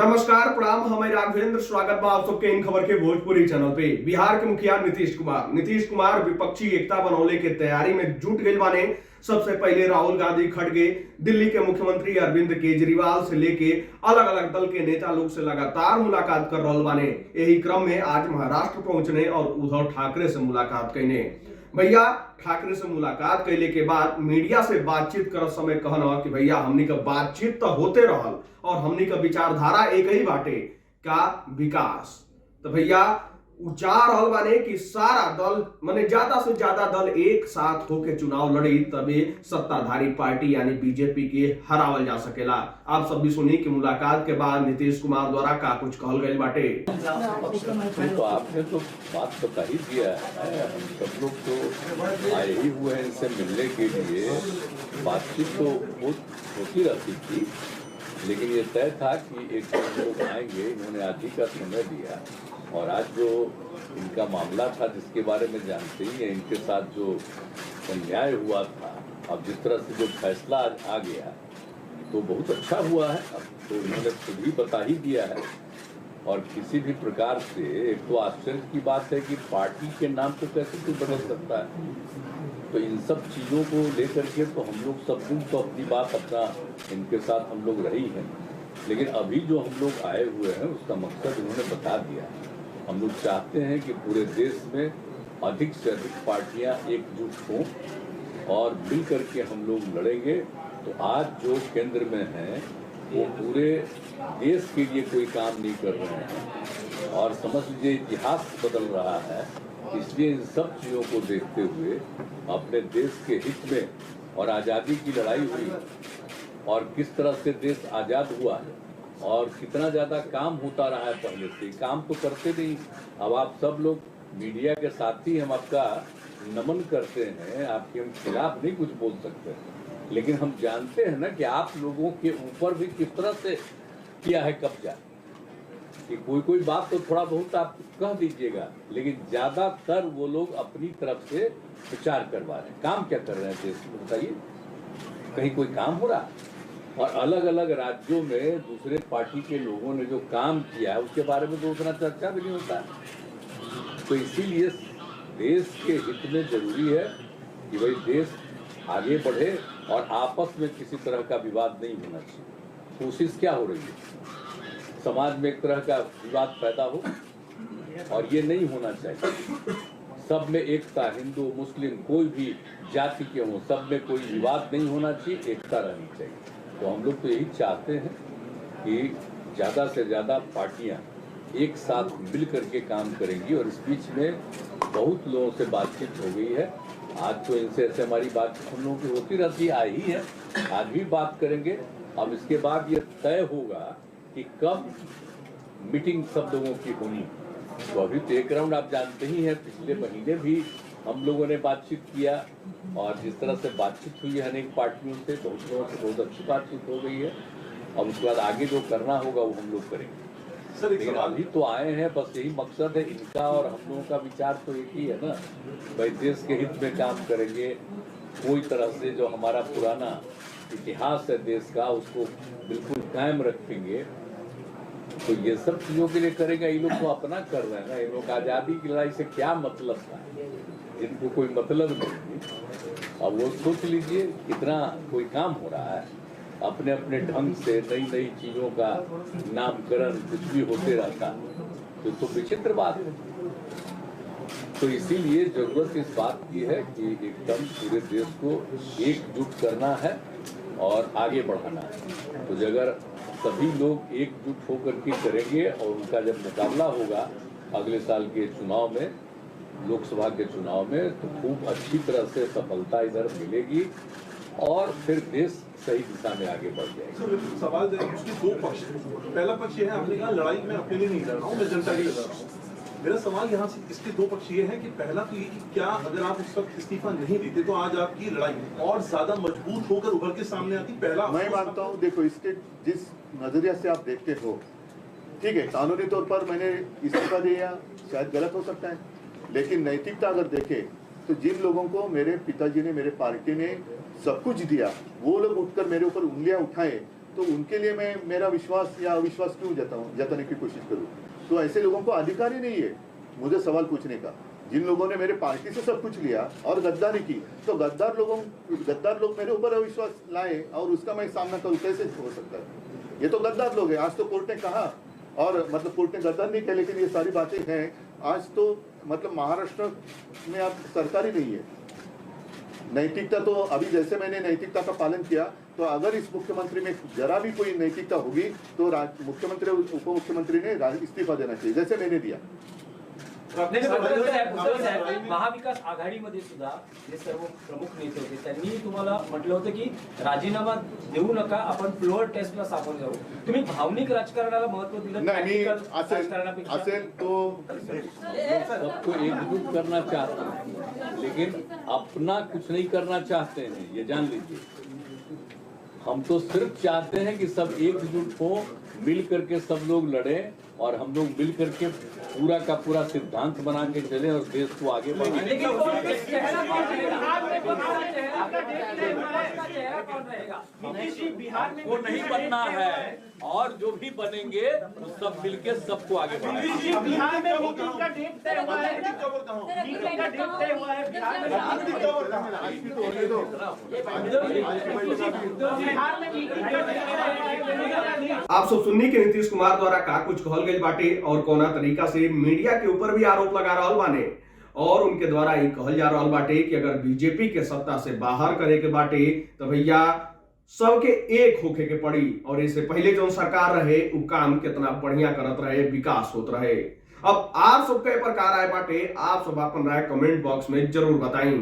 नमस्कार प्रणाम, हमें राघवेंद्र स्वागत बा आप सबके इन खबर के भोजपुरी चैनल पे। बिहार के मुखिया नीतीश कुमार विपक्षी एकता बनौले के तैयारी में जुट गए बाने। सबसे पहले राहुल गांधी खड़गे दिल्ली के मुख्यमंत्री अरविंद केजरीवाल से लेके अलग अलग दल के नेता लोग से लगातार मुलाकात कर रहे बाने। यही क्रम में आज महाराष्ट्र पहुंचने और उद्धव ठाकरे से मुलाकात करने भैया ठाकरे से मुलाकात कैले के बाद मीडिया से बातचीत कर समय कहना कि भैया हमनी का बातचीत तो होते रहल और हमनी का विचारधारा एक ही बाटे का विकास। तो भैया उचार रहल बाने कि सारा दल माने ज्यादा से ज्यादा दल एक साथ होके चुनाव लड़ी तबे सत्ताधारी पार्टी यानी बीजेपी के हरावल जा सकेला। आप सब भी सुनी कि मुलाकात के बाद नीतीश कुमार द्वारा का कुछ कहल गए बाटे। तो आपने तो बात बता ही दिया है, हम सब लोग तो आए ही हुए हैं इनसे मिलने के लिए। बातचीत तो होती रहती थी, लेकिन ये तय था कि एक लोग आएंगे। इन्होंने आज ही का समय दिया और आज जो इनका मामला था जिसके बारे में जानते ही हैं, इनके साथ जो अन्याय हुआ था, अब जिस तरह से जो फैसला आज आ गया तो बहुत अच्छा हुआ है। अब तो इन्होंने खुद ही बता ही दिया है और किसी भी प्रकार से एक तो आश्चर्य की बात है कि पार्टी के नाम पे कैसे कोई बदल सकता है। तो इन सब चीज़ों को लेकर के तो हम लोग सब दिन तो अपनी बात अपना इनके साथ हम लोग रही हैं, लेकिन अभी जो हम लोग आए हुए हैं उसका मकसद इन्होंने बता दिया। हम लोग चाहते हैं कि पूरे देश में अधिक से अधिक पार्टियां एकजुट हों और मिल करके हम लोग लड़ेंगे। तो आज जो केंद्र में हैं वो पूरे देश के लिए कोई काम नहीं कर रहे हैं और समझ लीजिए इतिहास बदल रहा है। इसलिए इन सब चीज़ों को देखते हुए अपने देश के हित में और आज़ादी की लड़ाई हुई और किस तरह से देश आज़ाद हुआ है और कितना ज़्यादा काम होता रहा है पहले से। काम तो करते नहीं। अब आप सब लोग मीडिया के साथी हम आपका नमन करते हैं, आपके हम खिलाफ नहीं कुछ बोल सकते, लेकिन हम जानते हैं ना कि आप लोगों के ऊपर भी किस तरह से किया है कब्जा। कि कोई बात तो थोड़ा बहुत आप कह दीजिएगा, लेकिन ज़्यादातर वो लोग अपनी तरफ से प्रचार करवा रहे हैं। काम क्या कर रहे हैं देश में बताइए? कहीं कोई काम हो रहा? और अलग अलग राज्यों में दूसरे पार्टी के लोगों ने जो काम किया है उसके बारे में तो उतना चर्चा भी नहीं होता। तो इसीलिए देश के हित में जरूरी है कि भाई देश आगे बढ़े और आपस में किसी तरह का विवाद नहीं होना चाहिए। कोशिश क्या हो रही है? समाज में एक तरह का विवाद पैदा हो और ये नहीं होना चाहिए। सब में एकता, हिंदू मुस्लिम कोई भी जाति के हों, सब में कोई विवाद नहीं होना चाहिए, एकता रहनी चाहिए। तो हम लोग तो यही चाहते हैं कि ज़्यादा से ज़्यादा पार्टियां एक साथ मिल करके काम करेंगी और इस बीच में बहुत लोगों से बातचीत हो गई है। आज तो इनसे ऐसे हमारी बातचीत हम लोगों की होती रहती आई ही है, आज भी बात करेंगे। अब इसके बाद ये तय होगा कि कब मीटिंग सब लोगों की होनी। तो अभी तो एक राउंड आप जानते ही हैं, पिछले महीने भी हम लोगों ने बातचीत किया और जिस तरह से बातचीत हुई है अनेक पार्टियों से, बहुत लोगों से बहुत अच्छी बातचीत हो गई है। अब उसके बाद आगे जो करना होगा वो हम लोग करेंगे। सर लेकिन अभी तो आए हैं, बस यही मकसद है इनका और हम लोगों का विचार तो एक ही है ना, भाई देश के हित में काम करेंगे। कोई तरह से जो हमारा पुराना इतिहास है देश का उसको बिल्कुल कायम रखेंगे। तो ये सब चीज़ों के लिए करेंगे। ये लोग तो अपना कर रहे हैं ना, इन लोग आज़ादी की लड़ाई से क्या मतलब था? जिनको कोई मतलब नहीं। अब वो सोच लीजिए कितना कोई काम हो रहा है, अपने अपने ढंग से नई नई चीज़ों का नामकरण कुछ भी होते रहता है। तो विचित्र बात है। तो इसीलिए जरूरत इस बात की है कि एकदम पूरे देश को एकजुट करना है और आगे बढ़ाना है। तो अगर सभी लोग एकजुट होकर के करेंगे और उनका जब मुकाबला होगा अगले साल के चुनाव में, लोकसभा के चुनाव में, तो खूब अच्छी तरह से सफलता इधर मिलेगी और फिर देश सही दिशा में आगे बढ़ जाएगा। सवाल उसके दो पक्ष हैं। पहला पक्ष ये है, आपने कहा लड़ाई में अकेले नहीं लड़ रहा हूँ, मैं जनता की लड़ रहा हूँ। मेरा सवाल यहाँ से इसके दो पक्ष ये है कि पहला तो ये कि क्या अगर आप उस वक्त इस्तीफा नहीं देते तो आज आपकी लड़ाई और ज्यादा मजबूत होकर उभर के सामने आती? पहला मैं मानता हूँ, देखो इसके जिस नजरिया से आप देखते हो, ठीक है, कानूनी तौर पर मैंने इस्तीफा दिया शायद गलत हो सकता है, लेकिन नैतिकता अगर देखे तो जिन लोगों को मेरे पिताजी ने, मेरे पार्टी ने सब कुछ दिया, वो लोग उठकर मेरे ऊपर उंगलियां उठाए तो उनके लिए मैं मेरा विश्वास या अविश्वास क्यों जताने की कोशिश करूँ? तो ऐसे लोगों को अधिकार ही नहीं है मुझे सवाल पूछने का। जिन लोगों ने मेरे पार्टी से सब कुछ लिया और गद्दारी की, तो गद्दार लोग मेरे ऊपर अविश्वास लाए और उसका मैं सामना करूँ, कैसे हो सकता है? ये तो गद्दार लोग हैं। आज तो कोर्ट ने कहा, और मतलब कोर्ट ने गद्दार नहीं किया, लेकिन ये सारी बातें हैं। आज तो मतलब महाराष्ट्र में आप सरकार ही नहीं है। नैतिकता तो अभी जैसे मैंने नैतिकता का पालन किया, तो अगर इस मुख्यमंत्री में जरा भी कोई नैतिकता होगी तो मुख्यमंत्री और उप मुख्यमंत्री ने इस्तीफा देना चाहिए, जैसे मैंने दिया। महाविकास आघाडीमध्ये सुद्धा जे सर्व प्रमुख नेते होते त्यांनी तुम्हाला म्हटलं होतं की राजीनामा देऊ नका, आपण फ्लोअर टेस्टला सामोरे जाऊ. तुम्ही भावनिक राजकारणाला महत्व दिलं नाही, मी राजकारणापेक्षा असेल तो सबको एकजुट करना चाहते हैं, लेकिन अपना कुछ नहीं करना चाहते हैं, ये जान लीजिए। हम तो सिर्फ चाहते हैं कि सब एकजुट हो, मिल करके सब लोग लड़े और हम लोग मिल करके पूरा का पूरा सिद्धांत बना के चले और देश को आगे बढ़ाएं। लेकिन चेहरा कौन रहेगा? वो नहीं बनना है, और जो भी बनेंगे वो सब मिलके सबको आगे बढ़ाएंगे। बिहार में मीटिंग का डेट तय हुआ है। मीटिंग का डेट तय हुआ है बिहार में। बिहार में मीटिंग का डेट। आप सब सुन्नी के नीतीश कुमार द्वारा का कुछ कहल गई बाटे और कोना तरीका से मीडिया के ऊपर भी आरोप लगा रहल बाने, और उनके द्वारा ये कहल जा रहल बाटे कि अगर बीजेपी के सत्ता से बाहर करे के बाटे तो भैया सबके एक होके के पड़ी, और इससे पहले जो सरकार रहे वो काम कितना बढ़िया करत रहे, विकास होत रहे। अब आप सबके प्रकार आए बाटे, आप सब अपन राय कमेंट बॉक्स में जरूर बताएं।